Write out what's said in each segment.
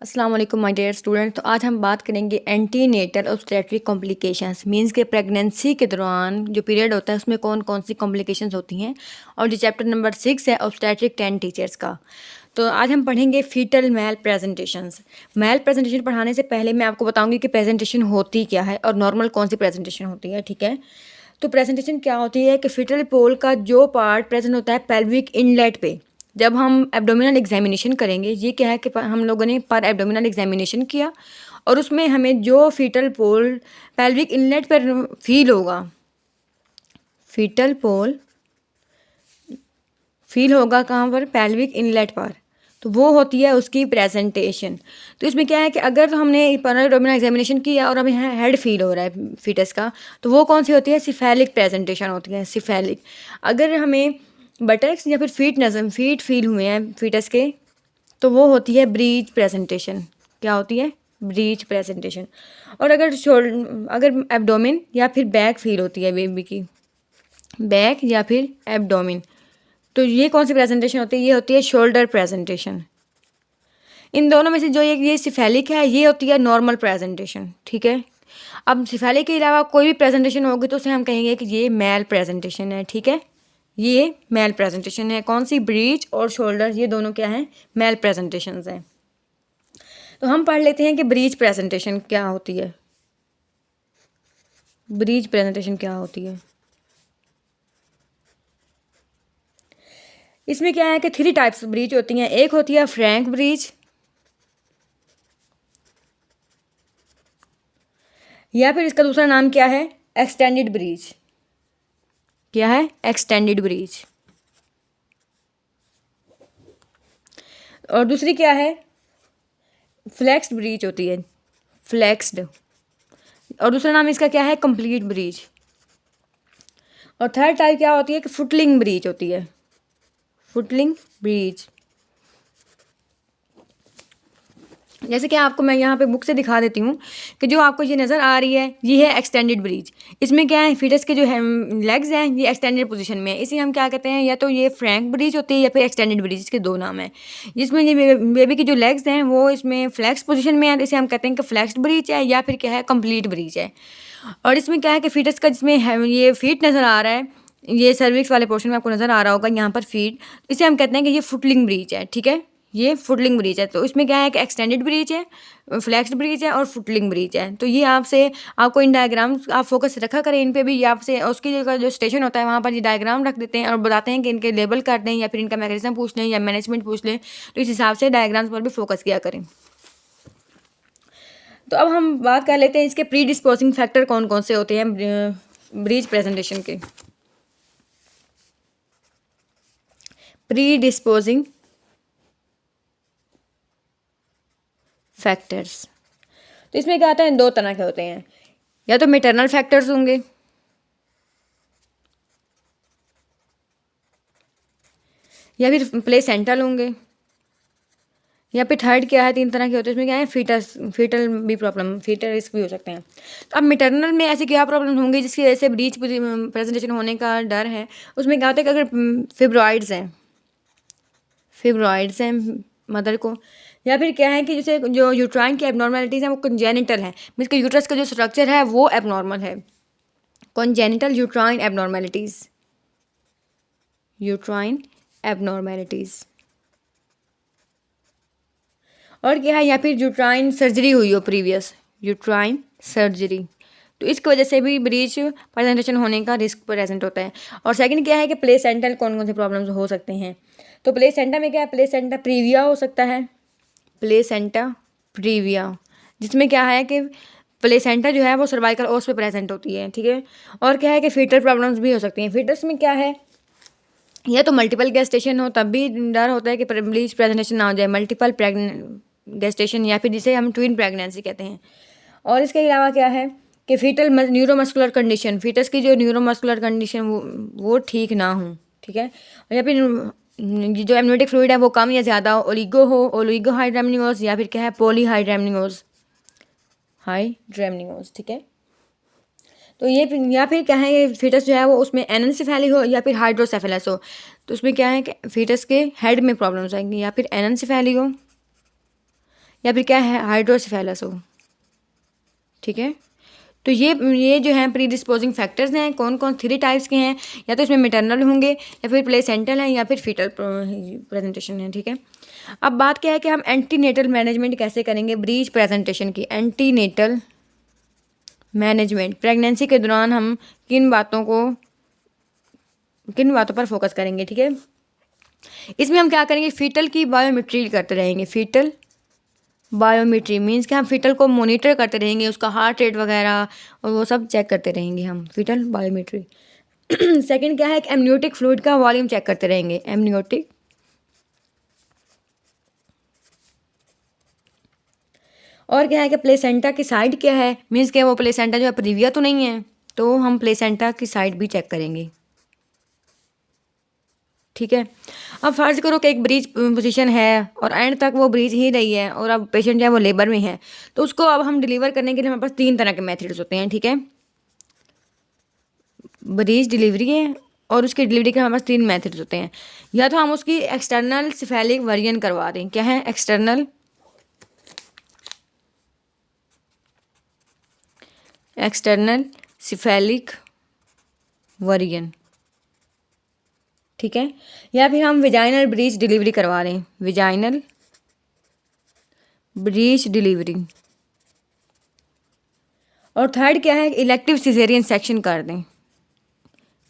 अस्सलाम वालेकुम my dear student. तो आज हम बात करेंगे एंटीनेटल ऑब्स्टेट्रिक कॉम्प्लिकेशंस। मींस के प्रेगनेंसी के दौरान जो पीरियड होता है उसमें कौन कौन सी कॉम्प्लिकेशंस होती हैं, और जो चैप्टर नंबर 6 है ऑब्स्टेट्रिक 10 टीचर्स का। तो आज हम पढ़ेंगे fetal male presentations. Male presentation पढ़ाने से पहले मैं आपको बताऊंगी कि प्रेजेंटेशन होती क्या है और नॉर्मल कौन सी प्रेजेंटेशन होती है। ठीक है, तो प्रेजेंटेशन क्या होती है कि फीटल पोल का जो पार्ट प्रेजेंट होता है पेल्विक इनलेट पे। जब हम एब्डोमिनल एग्जामिनेशन करेंगे, ये क्या है कि हम लोगों ने पर एब्डोमिनल एग्जामिनेशन किया और उसमें हमें जो फीटल पोल पेल्विक इनलेट पर फील होगा, फीटल पोल फील होगा कहाँ पर, पेल्विक इनलेट पर, तो वो होती है उसकी प्रेजेंटेशन। तो इसमें क्या है कि अगर हमने पर एब्डोमिनल एग्जामिनेशन किया और हमें हेड फील हो रहा है फीटस का, तो वो कौन सी होती है, सिफेलिक प्रेजेंटेशन होती है, सिफेलिक। अगर हमें बटक्स या फिर फीट फील हुए हैं फीटस के, तो वो होती है ब्रीच प्रेजेंटेशन। क्या होती है, ब्रीच प्रेजेंटेशन। और अगर एब्डोमिन या फिर बैक फील होती है बेबी की, बैक या फिर एब्डोमिन, तो ये कौन सी प्रेजेंटेशन होती है, ये होती है शोल्डर प्रेजेंटेशन। इन दोनों में से जो ये सिफेलिक है, ये होती है नॉर्मल प्रेजेंटेशन। ठीक है, अब सिफेलिक के अलावा कोई भी प्रेजेंटेशन होगी तो उसे हम कहेंगे कि ये मेल प्रेजेंटेशन है। ठीक है, ये मेल प्रेजेंटेशन है। कौन सी, ब्रीच और शोल्डर, ये दोनों क्या हैं, मेल प्रेजेंटेशंस हैं। तो हम पढ़ लेते हैं कि ब्रीच प्रेजेंटेशन क्या होती है। ब्रीच प्रेजेंटेशन क्या होती है, इसमें क्या है कि 3 टाइप्स ब्रीच होती हैं। एक होती है फ्रैंक ब्रीच, या फिर इसका दूसरा नाम क्या है, एक्सटेंडेड ब्रीच। क्या है, एक्सटेंडेड ब्रीच। और दूसरी क्या है, फ्लेक्स्ड ब्रीच होती है, फ्लेक्स्ड। और दूसरा नाम इसका क्या है, कंप्लीट ब्रीच। और थर्ड टाइप क्या होती है कि फुटलिंग ब्रीच होती है, फुटलिंग ब्रीच। जैसे कि आपको मैं यहाँ पे बुक से दिखा देती हूँ कि जो आपको ये नज़र आ रही है, ये है एक्सटेंडेड ब्रीच। इसमें क्या है, फीटस के जो है लेग्स हैं ये एक्सटेंडेड पोजीशन में है, इसे हम क्या कहते हैं, या तो ये फ्रैंक ब्रीच होती है या फिर एक्सटेंडेड ब्रीच, इसके 2 नाम हैं। जिसमें ये बेबी की जो लेग्स हैं वो इसमें फ्लैक्स पोजीशन में है, इसे हम कहते हैं कि फ्लैक्स्ड ब्रीच है, या फिर क्या है, कंप्लीट ब्रीच है। और इसमें क्या है कि फीटस का जिसमें ये फीट नज़र आ रहा है, ये सर्विक्स वाले पोर्शन में आपको नज़र आ रहा होगा यहाँ पर फीट, इसे हम कहते हैं कि ये फुटलिंग ब्रीच है। ठीक है, ये फुटलिंग ब्रीच है। तो इसमें क्या है कि एक्सटेंडेड ब्रीच है, फ्लैक्स्ड ब्रीच है और फुटलिंग ब्रीच है। तो ये आपको इन डायग्राम्स आप फोकस रखा करें इन पे भी, आपसे उसकी जगह जो स्टेशन होता है वहाँ पर ये डायग्राम रख देते हैं और बताते हैं कि इनके लेबल कर दें या फिर इनका मैकेनिज्म पूछ लें या मैनेजमेंट पूछ लें। तो इस हिसाब से डायग्राम्स पर भी फोकस किया करें। तो अब हम बात कर लेते हैं इसके प्री डिस्पोजिंग फैक्टर कौन कौन से होते हैं ब्रीच प्रेजेंटेशन के। प्री डिस्पोजिंग फैक्टर्स, तो इसमें क्या आता है, 2 तरह के होते हैं। या तो मैटरनल फैक्टर्स होंगे, या फिर प्लेसेंटल होंगे, या फिर थर्ड क्या है, 3 तरह के होते हैं। इसमें क्या है, फीटल भी प्रॉब्लम, फीटल रिस्क भी हो सकते हैं। तो अब मैटरनल में ऐसी क्या प्रॉब्लम होंगी जिसकी वजह से ब्रीच प्रेजेंटेशन होने का डर है। उसमें क्या होता है कि अगर फिब्रॉइड्स हैं मदर को, या फिर क्या है कि जैसे जो यूट्राइन की एबनॉर्मेलिटीज़ हैं वो कंजेनिटल है, मीन्स कि यूट्रस का जो स्ट्रक्चर है वो एबनॉर्मल है। Congenital uterine abnormalities, uterine abnormalities. और क्या है, या फिर यूट्राइन सर्जरी हुई हो, प्रीवियस यूट्राइन सर्जरी, तो इसकी वजह से भी ब्रीच प्रेजेंटेशन होने का रिस्क प्रेजेंट होता है। और सेकंड क्या है कि प्लेसेंटल कौन कौन से प्रॉब्लम्स हो सकते हैं। तो प्लेसेंटा में क्या है, प्लेसेंटा प्रीविया हो सकता है, प्लेसेंटा प्रीविया, जिसमें क्या है कि प्लेसेंटा जो है वो सर्वाइकल ओस पे प्रेजेंट होती है। ठीक है, और क्या है कि फीटल प्रॉब्लम्स भी हो सकती हैं। फीटस में क्या है, या तो मल्टीपल गेस्टेशन हो तब भी डर होता है कि ब्रीच प्रेजेंटेशन ना हो जाए, मल्टीपल गेस्टेशन, या फिर जिसे हम ट्विन प्रेगनेंसी कहते हैं। और इसके अलावा क्या है कि फीटल न्यूरोमस्कुलर कंडीशन, फीटस की जो न्यूरोमस्कुलर कंडीशन वो ठीक ना हो। ठीक है, या फिर जो एमनियोटिक फ्लूइड है वो कम या ज़्यादा हो, ओलिगो हाइड्रेमनियोज, या फिर क्या है, पॉली हाइड्रेमनियोज। ठीक है, तो ये या फिर क्या है, ये फीटस जो है वो उसमें एनएनसेफेली हो या फिर हाइड्रोसेफेलस हो। तो उसमें क्या है कि फीटस के हेड में प्रॉब्लम्स आएंगी, या फिर एनएनसेफेली हो या फिर क्या है हाइड्रोसेफेलस हो। ठीक है, तो ये जो हैं प्री डिस्पोजिंग फैक्टर्स हैं, कौन कौन 3 टाइप्स के हैं, या तो इसमें मैटरनल होंगे या फिर प्लेसेंटल हैं या फिर फीटल प्रेजेंटेशन है। ठीक है, अब बात क्या है कि हम एंटीनेटल मैनेजमेंट कैसे करेंगे ब्रीच प्रेजेंटेशन की। एंटीनेटल मैनेजमेंट, प्रेगनेंसी के दौरान हम किन बातों पर फोकस करेंगे। ठीक है, इसमें हम क्या करेंगे, फीटल की बायोमेट्री करते रहेंगे। फीटल बायोमेट्री मीन्स कि हम फीटल को मॉनिटर करते रहेंगे, उसका हार्ट रेट वगैरह और वो सब चेक करते रहेंगे हम, फीटल बायोमेट्री। सेकंड क्या है कि एमनियोटिक फ्लूइड का वॉल्यूम चेक करते रहेंगे। एमनियोटिक, और क्या है कि प्लेसेंटा की साइड क्या है, मीन्स कि वो प्लेसेंटा जो है प्रीविया तो नहीं है, तो हम प्लेसेंटा की साइड भी चेक करेंगे। ठीक है, अब फर्ज करो कि एक ब्रीच पोजीशन है और एंड तक वो ब्रीच ही रही है और अब पेशेंट जो है वो लेबर में है, तो उसको अब हम डिलीवर करने के लिए हमारे पास 3 तरह के मेथड्स होते हैं। ठीक है, ब्रीच डिलीवरी है और उसकी डिलीवरी के हमारे पास 3 मेथड्स होते हैं। या तो हम उसकी एक्सटर्नल सिफेलिक वर्जन करवा दें। क्या है, एक्सटर्नल सिफेलिक वर्जन। ठीक है, या फिर हम विजाइनल ब्रीच डिलीवरी करवा रहे हैं, विजाइनल ब्रीच डिलीवरी। और थर्ड क्या है, इलेक्टिव सिजेरियन सेक्शन कर दें,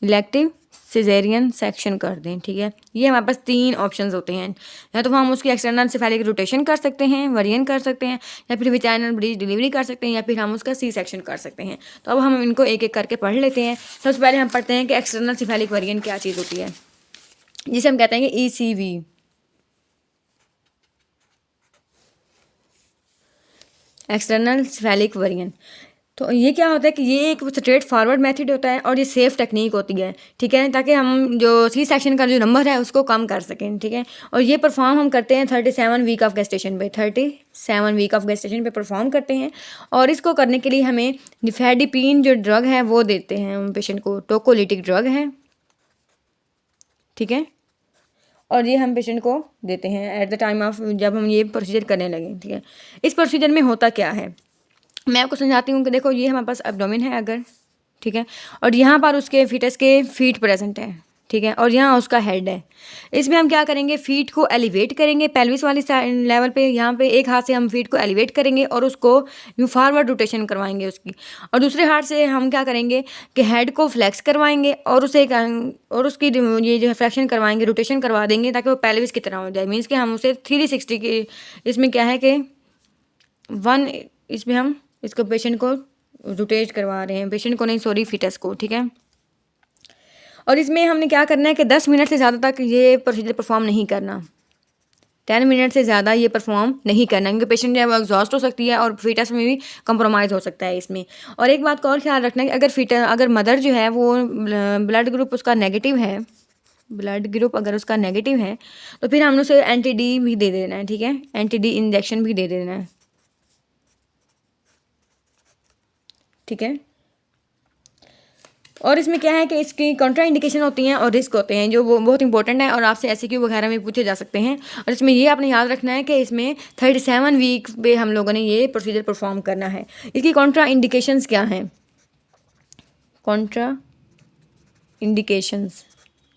इलेक्टिव सिजेरियन सेक्शन कर दें। ठीक है, ये हमारे पास 3 ऑप्शंस होते हैं। या तो हम उसकी एक्सटर्नल सिफेलिक रोटेशन कर सकते हैं, वरियन कर सकते हैं, या फिर विजाइनल ब्रीच डिलीवरी कर सकते हैं, या फिर हम उसका सी सेक्शन कर सकते हैं। तो अब हम इनको एक एक करके पढ़ लेते हैं। सबसे पहले हम पढ़ते हैं कि एक्सटर्नल सिफेलिक वरियन क्या चीज़ होती है, जिसे हम कहते हैं कि ECV। एक्सटर्नल सिफेलिक वरियन, तो ये क्या होता है कि ये एक स्ट्रेट फॉरवर्ड मेथड होता है और ये सेफ टेक्निक होती है। ठीक है, ताकि हम जो सी सेक्शन का जो नंबर है उसको कम कर सकें। ठीक है, और ये परफॉर्म हम करते हैं 37 वीक ऑफ गेस्टेशन पे, 37 वीक ऑफ गेस्टेशन पे परफॉर्म करते हैं। और इसको करने के लिए हमें निफेडिपिन जो ड्रग है वो देते हैं हम पेशेंट को, टोकोलिटिक ड्रग है। ठीक है, और ये हम पेशेंट को देते हैं एट द टाइम ऑफ जब हम ये प्रोसीजर करने लगे। ठीक है, इस प्रोसीजर में होता क्या है मैं आपको समझाती हूँ कि देखो ये हमारे पास एब्डोमेन है अगर, ठीक है, और यहाँ पर उसके फीटस के फीट प्रेजेंट है। ठीक है, और यहाँ उसका हेड है। इसमें हम क्या करेंगे, फीट को एलिवेट करेंगे पेल्विस वाली लेवल पे, यहाँ पे एक हाथ से हम फीट को एलिवेट करेंगे और उसको यूँ फॉरवर्ड रोटेशन करवाएंगे उसकी, और दूसरे हाथ से हम क्या करेंगे कि हेड को फ्लेक्स करवाएंगे और उसे और उसकी ये जो है फ्लेक्शन करवाएंगे, रोटेशन करवा देंगे ताकि वो पेल्विस की तरह हो जाए। मीन्स कि हम उसे 360 की, इसमें क्या है कि 1 इसमें हम इसको पेशेंट को रोटेट करवा रहे हैं, पेशेंट को नहीं सॉरी फीटस को। ठीक है, और इसमें हमने क्या करना है कि 10 मिनट से ज़्यादा तक ये प्रोसीजर परफॉर्म नहीं करना, 10 मिनट से ज़्यादा ये परफॉर्म नहीं करना, क्योंकि पेशेंट जो है वो एग्जॉस्ट हो सकती है और फीटस में भी कंप्रोमाइज़ हो सकता है इसमें। और एक बात का और ख्याल रखना है कि अगर मदर जो है वो ब्लड ग्रुप उसका नेगेटिव है, ब्लड ग्रुप अगर उसका नेगेटिव है तो फिर हमने उसे एंटी-डी भी दे देना है। ठीक है, एंटी-डी इंजेक्शन भी दे देना है। ठीक है, और इसमें क्या है कि इसकी कॉन्ट्रा इंडिकेशन होती हैं और रिस्क होते हैं जो वो बहुत इंपॉर्टेंट है और आपसे SQ वगैरह में पूछे जा सकते हैं। और इसमें ये आपने याद रखना है कि इसमें 37 वीक पे हम लोगों ने ये प्रोसीजर परफॉर्म करना है। इसकी कॉन्ट्रा इंडिकेशंस क्या हैं, कॉन्ट्रा इंडिकेशंस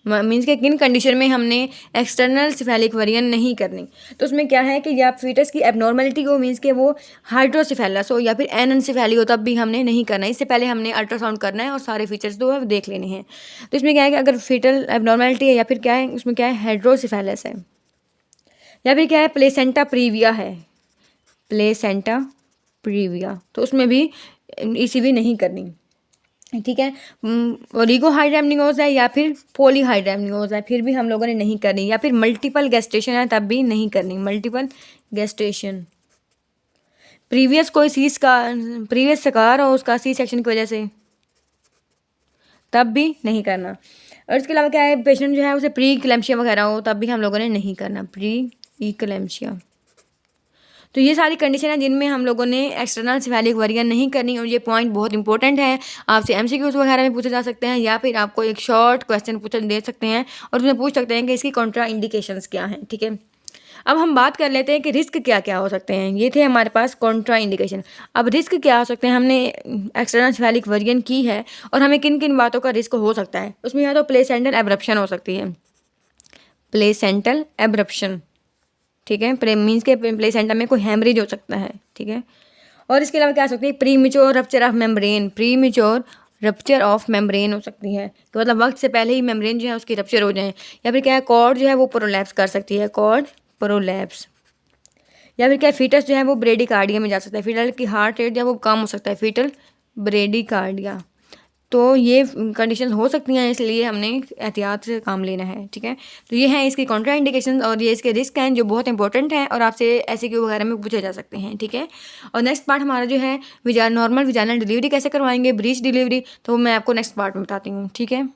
मीन्स के किन कंडीशन में हमने एक्सटर्नल सिफेलिक वरियन नहीं करनी। तो उसमें क्या है कि या फीटस की एबनॉर्मलिटी हो, मीन्स के वो हाइड्रोसिफेलस हो या फिर एनएनसिफेली हो, तब भी हमने नहीं करना है। इससे पहले हमने अल्ट्रासाउंड करना है और सारे फीचर्स जो है वो देख लेने हैं। तो इसमें क्या है कि अगर फीटल एबनॉर्मलिटी है या फिर क्या है उसमें क्या है हाइड्रोसिफेलस है या फिर क्या है प्लेसेंटा प्रीविया है, प्लेसेंटा प्रीविया, तो उसमें भी ECV नहीं करनी। ठीक है, ओलिगोहाइड्रेमनियोज है या फिर पॉलीहाइड्रेमनियोज है, फिर भी हम लोगों ने नहीं करनी, या फिर मल्टीपल गेस्टेशन है तब भी नहीं करनी, मल्टीपल गेस्टेशन, प्रीवियस सकार हो उसका सी सेक्शन की वजह से, तब भी नहीं करना। और इसके अलावा क्या है, पेशेंट जो है उसे प्री इक्लेम्पशिया वगैरह हो तब भी हम लोगों ने नहीं करना, प्री इक्लेम्पशिया। तो ये सारी कंडीशन है जिनमें हम लोगों ने एक्सटर्नल सिफेलिक वरियन नहीं करनी, और ये पॉइंट बहुत इंपॉर्टेंट है। आपसे MCQs वगैरह में पूछे जा सकते हैं या फिर आपको एक शॉर्ट क्वेश्चन दे सकते हैं और उसमें पूछ सकते हैं कि इसकी कॉन्ट्रा इंडिकेशंस क्या हैं। ठीक है, अब हम बात कर लेते हैं कि रिस्क क्या क्या हो सकते हैं। ये थे हमारे पास कॉन्ट्रा इंडिकेशन। अब रिस्क क्या हो सकते हैं, हमने एक्सटर्नल सेफेलिक वर्जन की है और हमें किन किन बातों का रिस्क हो सकता है। उसमें या तो प्लेसेंटल एब्रप्शन हो सकती है, प्लेसेंटल एब्रप्शन, ठीक है, मीन्स के प्लेसेंटा में कोई हेमरेज हो सकता है, ठीक है। और इसके अलावा क्या हो सकती है, premature rupture of membrane, premature rupture of membrane हो सकती है कि मतलब वक्त से पहले ही मेम्ब्रेन जो है उसकी रप्चर हो जाए। या फिर क्या है, कॉर्ड जो है वो प्रोलैप्स कर सकती है, कॉर्ड प्रोलैप्स। या फिर क्या है, फीटस जो है वो ब्रेडिकार्डिया में जा सकता है, फीटल की हार्ट रेट जो है वो कम हो सकता है, फीटल ब्रेडिकार्डिया। तो ये कंडीशन हो सकती हैं, इसलिए हमने एहतियात से काम लेना है, ठीक है। तो ये हैं इसके कॉन्ट्रा इंडिकेशन और ये इसके रिस्क हैं जो बहुत इंपॉर्टेंट हैं और आपसे ऐसे क्यू वगैरह में पूछे जा सकते हैं, ठीक है। और नेक्स्ट पार्ट हमारा जो है नॉर्मल विजाइनल डिलीवरी कैसे करवाएंगे, ब्रीच डिलीवरी, तो मैं आपको नेक्स्ट पार्ट में बताती हूँ, ठीक है।